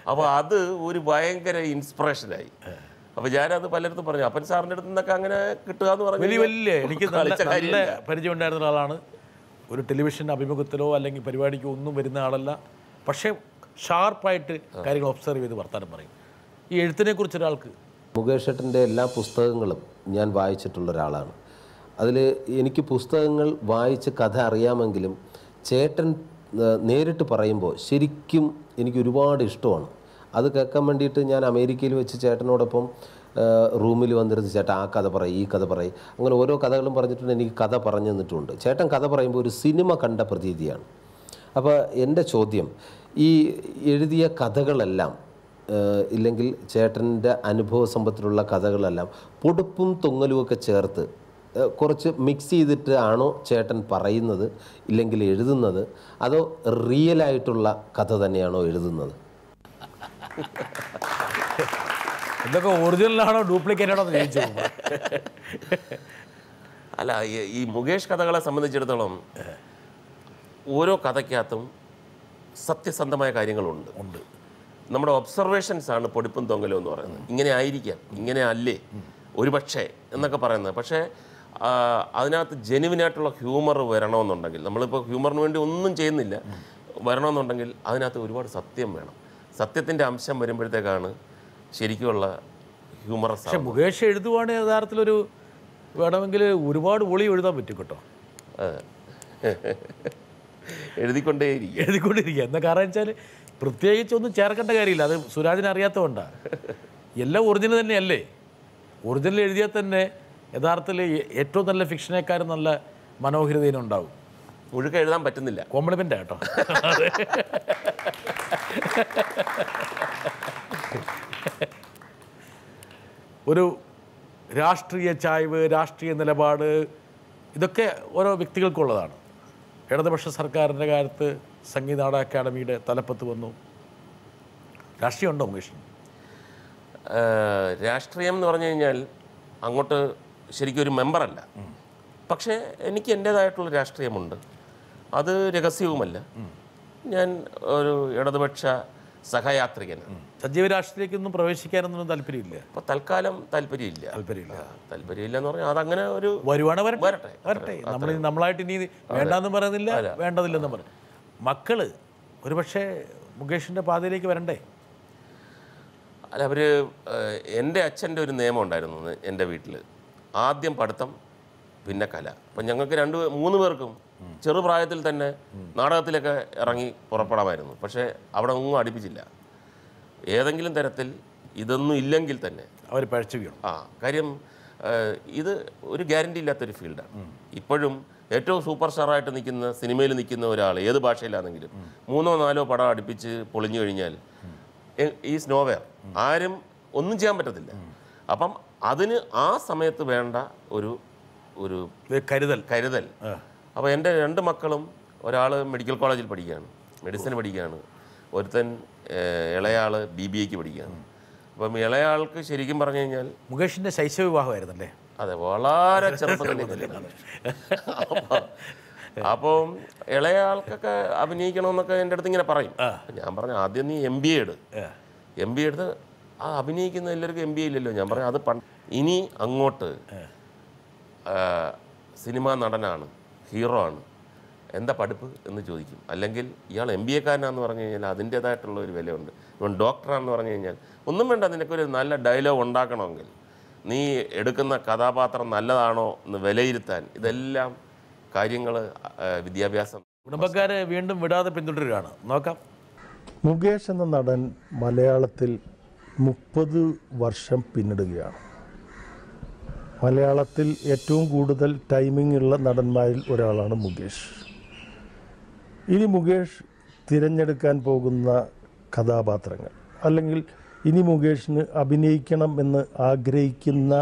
അപ്പോൾ അത് ഒരു ഭയങ്കര ഇൻസ്പിറേഷനായി. അപ്പോൾ ഞാനത് പലയിടത്തും പറഞ്ഞു, അപ്പൻ സാറിൻ്റെ അടുത്ത് നിന്നൊക്കെ അങ്ങനെ കിട്ടുക എന്ന് പറഞ്ഞു. വലിയ എനിക്ക് നല്ല പരിചയം ഉണ്ടായിരുന്ന ആളാണ്. ഒരു ടെലിവിഷൻ അഭിമുഖത്തിലോ അല്ലെങ്കിൽ പരിപാടിക്കോ ഒന്നും വരുന്ന ആളല്ല. പക്ഷേ ഷാർപ്പായിട്ട് കാര്യങ്ങൾ ഒബ്സർവ് ചെയ്ത് വർത്താനം പറയും. ഈ എഴുത്തിനെ കുറിച്ച് ഒരാൾക്ക് മുകേഷ് ഏട്ടൻ്റെ എല്ലാ പുസ്തകങ്ങളും ഞാൻ വായിച്ചിട്ടുള്ള ഒരാളാണ്. അതിൽ എനിക്ക് പുസ്തകങ്ങൾ വായിച്ച് കഥ അറിയാമെങ്കിലും ചേട്ടൻ നേരിട്ട് പറയുമ്പോൾ ശരിക്കും എനിക്ക് ഒരുപാട് ഇഷ്ടമാണ്. അത് കേൾക്കാൻ വേണ്ടിയിട്ട് ഞാൻ അമേരിക്കയിൽ വെച്ച് ചേട്ടനോടൊപ്പം റൂമിൽ വന്നിരുന്ന് ചേട്ടൻ ആ കഥ പറയും, ഈ കഥ പറയും, അങ്ങനെ ഓരോ കഥകളും പറഞ്ഞിട്ടുണ്ട്. എനിക്ക് കഥ പറഞ്ഞു തന്നിട്ടുണ്ട്. ചേട്ടൻ കഥ പറയുമ്പോൾ ഒരു സിനിമ കണ്ട പ്രതീതിയാണ്. അപ്പോൾ എൻ്റെ ചോദ്യം, ഈ എഴുതിയ കഥകളെല്ലാം ഇല്ലെങ്കിൽ ചേട്ടൻ്റെ അനുഭവ സമ്പത്തിലുള്ള കഥകളെല്ലാം പൊടുപ്പും തൊങ്ങലുമൊക്കെ ചേർത്ത് കുറച്ച് മിക്സ് ചെയ്തിട്ട് ആണോ ചേട്ടൻ പറയുന്നത് ഇല്ലെങ്കിൽ എഴുതുന്നത്, അതോ റിയലായിട്ടുള്ള കഥ തന്നെയാണോ എഴുതുന്നത്? ഇതൊക്കെ ഒറിജിനലാണോ ഡ്യൂപ്ലിക്കേറ്റ് ആണോ എന്ന് ചോദിച്ചു. അല്ല, ഈ മുകേഷ് കഥകളെ സംബന്ധിച്ചിടത്തോളം ഓരോ കഥയ്ക്കകത്തും സത്യസന്ധമായ കാര്യങ്ങളുണ്ട്. നമ്മുടെ ഒബ്സർവേഷൻസാണ് പൊടിപ്പും തൊങ്ങലും എന്ന് പറയുന്നത്. ഇങ്ങനെ ആയിരിക്കാം, ഇങ്ങനെ അല്ലേ, ഒരുപക്ഷേ എന്നൊക്കെ പറയുന്നത്. പക്ഷേ അതിനകത്ത് ജെനുവിനായിട്ടുള്ള ഹ്യൂമർ വരണമെന്നുണ്ടെങ്കിൽ, നമ്മളിപ്പോൾ ഹ്യൂമറിന് വേണ്ടി ഒന്നും ചെയ്യുന്നില്ല, വരണമെന്നുണ്ടെങ്കിൽ അതിനകത്ത് ഒരുപാട് സത്യം വേണം. സത്യത്തിൻ്റെ അംശം വരുമ്പോഴത്തേക്കാണ് ശരിക്കുമുള്ള ഹ്യൂമറസ്. പക്ഷെ മുകേഷ് എഴുതുവാണെങ്കിൽ യഥാർത്ഥത്തിലൊരു വേണമെങ്കിൽ ഒരുപാട് ഒളി എഴുതാൻ പറ്റും കേട്ടോ. എഴുതിക്കൊണ്ടേയിരിക്കുക. എന്താ കാരണം വെച്ചാൽ പ്രത്യേകിച്ചൊന്നും ചേർക്കേണ്ട കാര്യമില്ല. അത് സുരാജിനെ അറിയാത്തതുകൊണ്ടാണ്. എല്ലാം ഒറിജിനൽ തന്നെയല്ലേ. ഒറിജിനൽ എഴുതിയാൽ തന്നെ യഥാർത്ഥത്തിൽ ഏറ്റവും നല്ല ഫിക്ഷനേക്കാരും നല്ല മനോഹരിതയുണ്ടാവും. മുഴുക്ക എഴുതാൻ പറ്റുന്നില്ല. കോംപ്ലിമെൻ്റ് കേട്ടോ. ഒരു രാഷ്ട്രീയ ചായ്വ്, രാഷ്ട്രീയ നിലപാട്, ഇതൊക്കെ ഓരോ വ്യക്തികൾക്കുള്ളതാണ്. ഇടതുപക്ഷ സർക്കാരിൻ്റെ കാലത്ത് സംഗീത നാടക അക്കാദമിയുടെ തലപ്പത്ത് വന്നു. രാഷ്ട്രീയമുണ്ടോ മുകേഷിന്? രാഷ്ട്രീയം എന്ന് പറഞ്ഞു കഴിഞ്ഞാൽ അങ്ങോട്ട് ശരിക്കും ഒരു മെമ്പറല്ല. പക്ഷേ എനിക്ക് എൻ്റേതായിട്ടുള്ള രാഷ്ട്രീയമുണ്ട്. അത് രഹസ്യവുമല്ല. ഞാൻ ഒരു ഇടതുപക്ഷ സഹയാത്രികനാണ്. സജീവ രാഷ്ട്രീയത്തിലേക്കൊന്നും പ്രവേശിക്കാനൊന്നും താല്പര്യമില്ല. അപ്പോൾ തൽക്കാലം താല്പര്യമില്ല എന്ന് പറഞ്ഞാൽ അതങ്ങനെ ഒരു വരുവാണ് വരട്ടെ. നമ്മളായിട്ട് ഇനി വേണ്ടാന്നും പറയുന്നില്ല, വേണ്ടതില്ലെന്നും പറയും. മക്കള് ഒരുപക്ഷെ മുകേഷിൻ്റെ പാതയിലേക്ക് വരണ്ടേ? അല്ല, അവർ എൻ്റെ അച്ഛൻ്റെ ഒരു നിയമം ഉണ്ടായിരുന്നു എൻ്റെ വീട്ടിൽ. ആദ്യം പഠിത്തം, പിന്നെ കല. അപ്പം ഞങ്ങൾക്ക് 2-3 പേർക്കും ചെറുപ്രായത്തിൽ തന്നെ നാടകത്തിലൊക്കെ ഇറങ്ങി പുറപ്പെടാമായിരുന്നു. പക്ഷേ അവിടെ ഒന്നും അടുപ്പിച്ചില്ല. ഏതെങ്കിലും തരത്തിൽ ഇതൊന്നും ഇല്ലെങ്കിൽ തന്നെ അവർ പഴച്ചു വീണു. കാര്യം ഇത് ഒരു ഗ്യാരണ്ടി ഇല്ലാത്തൊരു ഫീൽഡാണ്. ഇപ്പോഴും ഏറ്റവും സൂപ്പർ സ്റ്റാറായിട്ട് നിൽക്കുന്ന, സിനിമയിൽ നിൽക്കുന്ന ഒരാൾ ഏത് ഭാഷയിലാണെങ്കിലും 3-4 പടം അടുപ്പിച്ച് പൊളിഞ്ഞു കഴിഞ്ഞാൽ ഈസ് നോവെയർ. ആരും ഒന്നും ചെയ്യാൻ പറ്റത്തില്ല. അപ്പം അതിന് ആ സമയത്ത് വേണ്ട ഒരു കരുതൽ. അപ്പോൾ എൻ്റെ 2 മക്കളും, ഒരാൾ മെഡിക്കൽ കോളേജിൽ പഠിക്കുകയാണ്, മെഡിസിൻ പഠിക്കുകയാണ്. ഒരുത്തൻ ഇളയാൾ BBAക്ക് പഠിക്കുകയാണ്. അപ്പം ഇളയാൾക്ക് ശരിക്കും പറഞ്ഞു കഴിഞ്ഞാൽ മുകേഷിൻ്റെ ശൈശവ വിവാഹമായിരുന്നല്ലേ? അതെ, വളരെ ചെറുപ്പത്തിൽ. അപ്പം ഇളയാൾക്കൊക്കെ അഭിനയിക്കണമെന്നൊക്കെ എൻ്റെ അടുത്ത് ഇങ്ങനെ പറയും. ഞാൻ പറഞ്ഞു, ആദ്യം നീ MBA എടുത്ത് ആ അഭിനയിക്കുന്ന എല്ലാവർക്കും MBA ഇല്ലല്ലോ. ഞാൻ പറഞ്ഞു, അത് ഇനി അങ്ങോട്ട് സിനിമാ നടനാണ്, ഹീറോ ആണ്, എന്താ പഠിപ്പ് എന്ന് ചോദിക്കും. അല്ലെങ്കിൽ ഇയാൾ MBAക്കാരനാന്ന് പറഞ്ഞു കഴിഞ്ഞാൽ അതിൻ്റേതായിട്ടുള്ള ഒരു വിലയുണ്ട്. ഇവൻ ഡോക്ടറാണെന്ന് പറഞ്ഞു കഴിഞ്ഞാൽ ഒന്നും വേണ്ട, നിനക്കൊരു നല്ല ഡയലോഗ് ഉണ്ടാക്കണമെങ്കിൽ നീ എടുക്കുന്ന കഥാപാത്രം നല്ലതാണോ എന്ന് വിലയിരുത്താൻ ഇതെല്ലാം കാര്യങ്ങൾ വിദ്യാഭ്യാസം. കുടുംബക്കാരെ വീണ്ടും വിടാതെ പിന്തുടരുകയാണ്. നോക്കാം. മുകേഷ് എന്ന നടൻ മലയാളത്തിൽ 30 വർഷം പിന്നിടുകയാണ്. മലയാളത്തിൽ ഏറ്റവും കൂടുതൽ ടൈമിംഗ് ഉള്ള നടന്മാരിൽ ഒരാളാണ് മുകേഷ്. ഇനി മുകേഷ് തിരഞ്ഞെടുക്കാൻ പോകുന്ന കഥാപാത്രങ്ങൾ, അല്ലെങ്കിൽ ഇനി മുകേഷിന് അഭിനയിക്കണം എന്ന് ആഗ്രഹിക്കുന്ന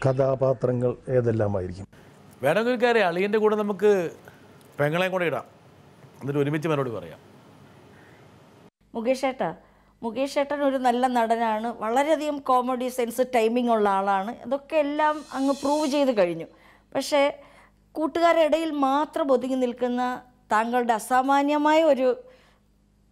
കഥാപാത്രങ്ങൾ ഏതെല്ലാമായിരിക്കും? വേണമെങ്കിൽ ഒരു കാര്യം, അളിയൻ്റെ കൂടെ നമുക്ക് പെങ്ങളെയും കൂടെ ഇടാം, എന്നിട്ട് ഒരുമിച്ച് മറുപടി പറയാം. മുകേഷ് ഏട്ടൻ ഒരു നല്ല നടനാണ്. വളരെയധികം കോമഡി സെൻസ്, ടൈമിംഗ് ഉള്ള ആളാണ്. ഇതൊക്കെ എല്ലാം അങ്ങ് പ്രൂവ് ചെയ്ത് കഴിഞ്ഞു. പക്ഷേ കൂട്ടുകാരുടെ ഇടയിൽ മാത്രം ഒതുങ്ങി നിൽക്കുന്ന താങ്കളുടെ അസാമാന്യമായ ഒരു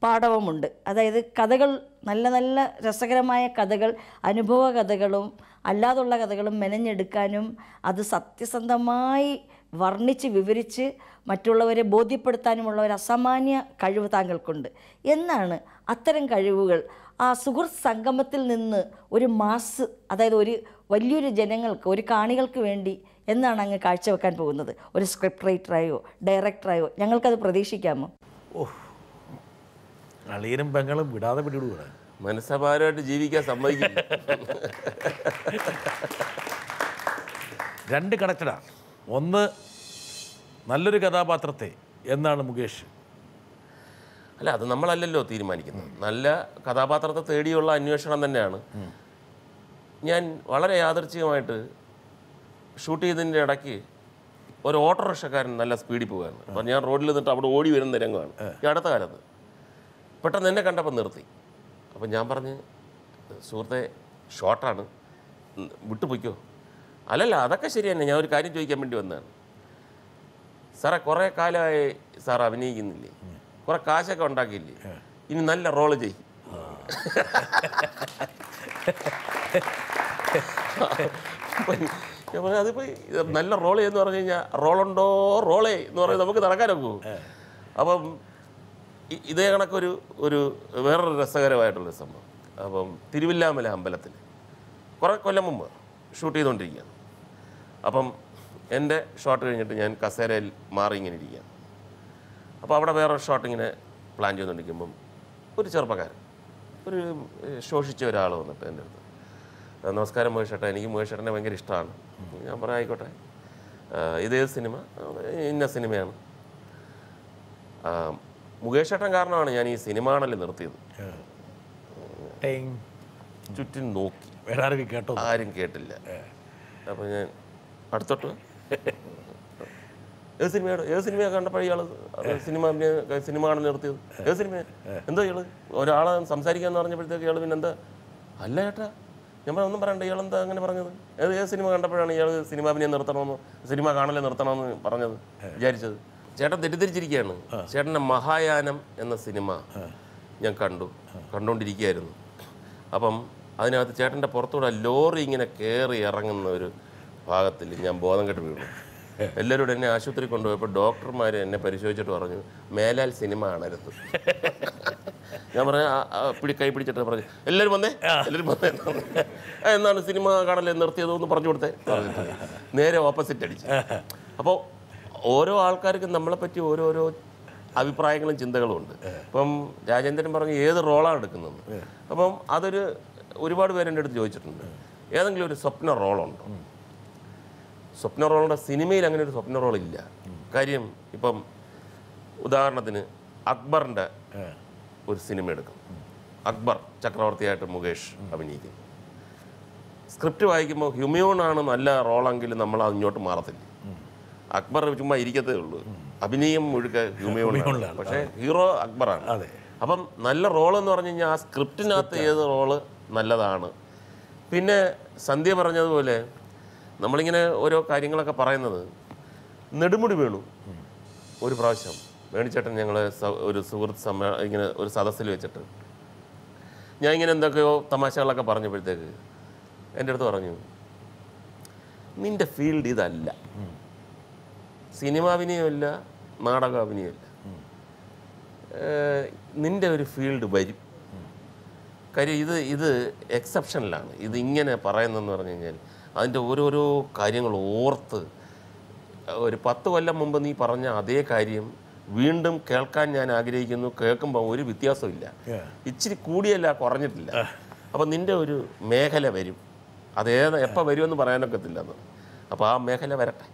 പാഠവുമുണ്ട്. അതായത് കഥകൾ, നല്ല നല്ല രസകരമായ കഥകൾ, അനുഭവ കഥകളും അല്ലാതുള്ള കഥകളും മെനഞ്ഞെടുക്കാനും അത് സത്യസന്ധമായി വർണ്ണിച്ച് വിവരിച്ച് മറ്റുള്ളവരെ ബോധ്യപ്പെടുത്താനുമുള്ള ഒരു അസാമാന്യ കഴിവ് താങ്കൾക്കുണ്ട് എന്നാണ്. അത്തരം കഴിവുകൾ ആ സുഹൃത്ത് സംഗമത്തിൽ നിന്ന് ഒരു മാസ്, അതായത് ഒരു വലിയൊരു ജനങ്ങൾക്ക്, ഒരു കാണികൾക്ക് വേണ്ടി എന്നാണ് അങ്ങ് കാഴ്ചവെക്കാൻ പോകുന്നത്? ഒരു സ്ക്രിപ്റ്റ് റൈറ്ററായോ ഡയറക്ടറായോ ഞങ്ങൾക്കത് പ്രതീക്ഷിക്കാമോ? അളിയനും പെങ്ങളും വിടാതെ പിടികൂടുക. മനസ്സമാരമായിട്ട് ജീവിക്കാൻ സമ്മതിക്കില്ല. 2 കണക്ഷനാണ്. ഒന്ന്, നല്ലൊരു കഥാപാത്രത്തെ എന്നാണ് മുകേഷ്. അല്ല, അത് നമ്മളല്ലല്ലോ തീരുമാനിക്കുന്നത്. നല്ല കഥാപാത്രത്തെ തേടിയുള്ള അന്വേഷണം തന്നെയാണ്. ഞാൻ വളരെ യാദൃച്ഛികമായിട്ട് ഷൂട്ട് ചെയ്തതിൻ്റെ ഇടയ്ക്ക് ഒരു ഓട്ടോറിക്ഷക്കാരൻ നല്ല സ്പീഡിൽ പോവുകയാണ്. അപ്പോൾ ഞാൻ റോഡിൽ നിന്നിട്ട് അവിടെ ഓടി വരുന്ന രംഗമാണ് ഈ അടുത്ത കാലത്ത്. പെട്ടെന്ന് എന്നെ കണ്ടപ്പോൾ നിർത്തി. അപ്പം ഞാൻ പറഞ്ഞ്, സുഹൃത്തെ ഷോർട്ടാണ്, വിട്ടുപോയിക്കോ. അല്ലല്ല, അതൊക്കെ ശരി തന്നെ, ഞാൻ ഒരു കാര്യം ചോദിക്കാൻ വേണ്ടി വന്നതാണ്. സാറേ, കുറേ കാലമായി സാർ അഭിനയിക്കുന്നില്ലേ, കുറേ കാശൊക്കെ ഉണ്ടാക്കിയില്ലേ, ഇനി നല്ല റോള് ചെയ്യും. ഞാൻ പറഞ്ഞു, അതിപ്പോൾ നല്ല റോള് എന്ന് പറഞ്ഞു കഴിഞ്ഞാൽ റോളുണ്ടോ റോളേ എന്ന് പറഞ്ഞാൽ നമുക്ക് നടക്കാനൊക്കെ. അപ്പം ഇതേ കണക്കൊരു വേറൊരു രസകരമായിട്ടുള്ളൊരു സംഭവം. അപ്പം തിരുവില്ലാമല അമ്പലത്തിൽ കുറേ കൊല്ലം മുമ്പ് ഷൂട്ട് ചെയ്തുകൊണ്ടിരിക്കുകയാണ്. അപ്പം എൻ്റെ ഷോട്ട് കഴിഞ്ഞിട്ട് ഞാൻ കസേരയിൽ മാറി ഇങ്ങനെ ഇരിക്കുകയാണ്. അപ്പോൾ അവിടെ വേറൊരു ഷോട്ട് ഇങ്ങനെ പ്ലാൻ ചെയ്തുകൊണ്ടിരിക്കുമ്പം ഒരു ചെറുപ്പക്കാരൻ, ഒരു ശോഷിച്ച ഒരാൾ വന്നിട്ട് എൻ്റെ അടുത്ത്, നമസ്കാരം മുകേഷ് ചേട്ടാ, എനിക്ക് മുകേഷ് ചേട്ടനെ ഭയങ്കര ഇഷ്ടമാണ്. ഞാൻ പറയാം, ആയിക്കോട്ടെ, ഇതേത് സിനിമ? ഇന്ന സിനിമയാണ്. മുകേഷ് ചേട്ടൻ കാരണമാണ് ഞാൻ ഈ സിനിമ കാണല് നിർത്തിയത്. ചുറ്റും നോക്കി, ആരും കേട്ടില്ല. അപ്പോൾ ഞാൻ അടുത്തോട്ട്, ഏത് സിനിമയാണ് കണ്ടപ്പോൾ ഇയാൾ സിനിമ കാണാൻ നിർത്തിയത്? ഏത് സിനിമ? എന്തോ ഇയാൾ ഒരാളെ സംസാരിക്കാമെന്ന് പറഞ്ഞപ്പോഴത്തേക്ക് ഇയാൾ പിന്നെ എന്താ? അല്ല ചേട്ടാ, ഞാൻ ഒന്നും പറയണ്ട, ഇയാളെന്താ അങ്ങനെ പറഞ്ഞത്? ഏത് സിനിമ കണ്ടപ്പോഴാണ് ഇയാൾ സിനിമാഭിനയം നിർത്തണമെന്ന്, സിനിമ കാണലെ നിർത്തണമെന്ന് പറഞ്ഞത്, വിചാരിച്ചത്? ചേട്ടൻ തെറ്റിദ്ധരിച്ചിരിക്കുകയാണ്. ചേട്ടൻ്റെ മഹായാനം എന്ന സിനിമ ഞാൻ കണ്ടുകൊണ്ടിരിക്കുകയായിരുന്നു. അപ്പം അതിനകത്ത് ചേട്ടൻ്റെ പുറത്തൂടെ ലോറി ഇങ്ങനെ കയറി ഇറങ്ങുന്ന ഒരു ഭാഗത്തിൽ ഞാൻ ബോധം കെട്ട് വീണു. എല്ലാവരും എന്നെ ആശുപത്രി കൊണ്ടുപോയപ്പോൾ ഡോക്ടർമാർ എന്നെ പരിശോധിച്ചിട്ട് പറഞ്ഞു, മേലാൽ സിനിമ കാണരുത്. ഞാൻ പറഞ്ഞു, കൈ പിടിച്ചിട്ട് പറഞ്ഞു, എല്ലാവരും വന്നേ എന്നാണ് സിനിമ കാണലെ നിർത്തിയതെന്ന് പറഞ്ഞു കൊടുത്തേ. നേരെ ഓപ്പോസിറ്റ് അടിച്ചു. അപ്പോൾ ഓരോ ആൾക്കാർക്കും നമ്മളെപ്പറ്റി ഓരോരോ അഭിപ്രായങ്ങളും ചിന്തകളും ഉണ്ട്. ഇപ്പം രാജേന്ദ്രൻ പറഞ്ഞു ഏത് റോളാണ് എടുക്കുന്നത്. അപ്പം ഒരുപാട് പേരെൻ്റെ അടുത്ത് ചോദിച്ചിട്ടുണ്ട്, ഏതെങ്കിലും ഒരു സ്വപ്ന റോളുണ്ടോ? സ്വപ്ന റോളുടെ സിനിമയിൽ അങ്ങനെ ഒരു സ്വപ്ന റോളില്ല. കാര്യം ഇപ്പം ഉദാഹരണത്തിന് അക്ബറിൻ്റെ ഒരു സിനിമ എടുക്കും. അക്ബർ ചക്രവർത്തിയായിട്ട് മുകേഷ് അഭിനയിക്കുന്നു. സ്ക്രിപ്റ്റ് വായിക്കുമ്പോൾ ഹ്യൂമയോണാണ് നല്ല റോളെങ്കിൽ നമ്മൾ അങ്ങോട്ട് മാറത്തില്ല. അക്ബർ ചുമ്മാ ഇരിക്കത്തേ ഉള്ളൂ, അഭിനയം മുഴുക്ക ഹ്യൂമയോണാണ്, പക്ഷേ ഹീറോ അക്ബറാണ്. അപ്പം നല്ല റോളെന്ന് പറഞ്ഞു കഴിഞ്ഞാൽ ആ സ്ക്രിപ്റ്റിനകത്ത് ഏത് റോള് നല്ലതാണ്. പിന്നെ സന്ധ്യ പറഞ്ഞതുപോലെ നമ്മളിങ്ങനെ ഓരോ കാര്യങ്ങളൊക്കെ പറയുന്നത്, നെടുമുടി വേണു ഒരു പ്രാവശ്യം വേണിച്ചേട്ടൻ ഞങ്ങൾ ഒരു സുഹൃത്ത് ഇങ്ങനെ ഒരു സദസ്സിൽ വെച്ചിട്ട് ഞാൻ ഇങ്ങനെ എന്തൊക്കെയോ തമാശകളൊക്കെ പറഞ്ഞപ്പോഴത്തേക്ക് എൻ്റെ അടുത്ത് പറഞ്ഞു, നിൻ്റെ ഫീൽഡ് ഇതല്ല, സിനിമാഭിനയമില്ല, നാടകാഭിനയമില്ല, നിൻ്റെ ഒരു ഫീൽഡ് വരും. കാര്യം ഇത് എക്സെപ്ഷനിലാണ്. ഇതിങ്ങനെ പറയുന്നതെന്ന് പറഞ്ഞു കഴിഞ്ഞാൽ അതിൻ്റെ ഓരോരോ കാര്യങ്ങൾ ഓർത്ത് ഒരു 10 കൊല്ലം മുമ്പ് നീ പറഞ്ഞ അതേ കാര്യം വീണ്ടും കേൾക്കാൻ ഞാൻ ആഗ്രഹിക്കുന്നു. കേൾക്കുമ്പോൾ ഒരു വ്യത്യാസമില്ല, ഇച്ചിരി കൂടിയല്ല, കുറഞ്ഞിട്ടില്ല. അപ്പം നിൻ്റെ ഒരു മേഖല വരും, എപ്പോൾ വരുമെന്ന് പറയാനൊക്കത്തില്ലെന്ന്. അപ്പോൾ ആ മേഖല വരട്ടെ.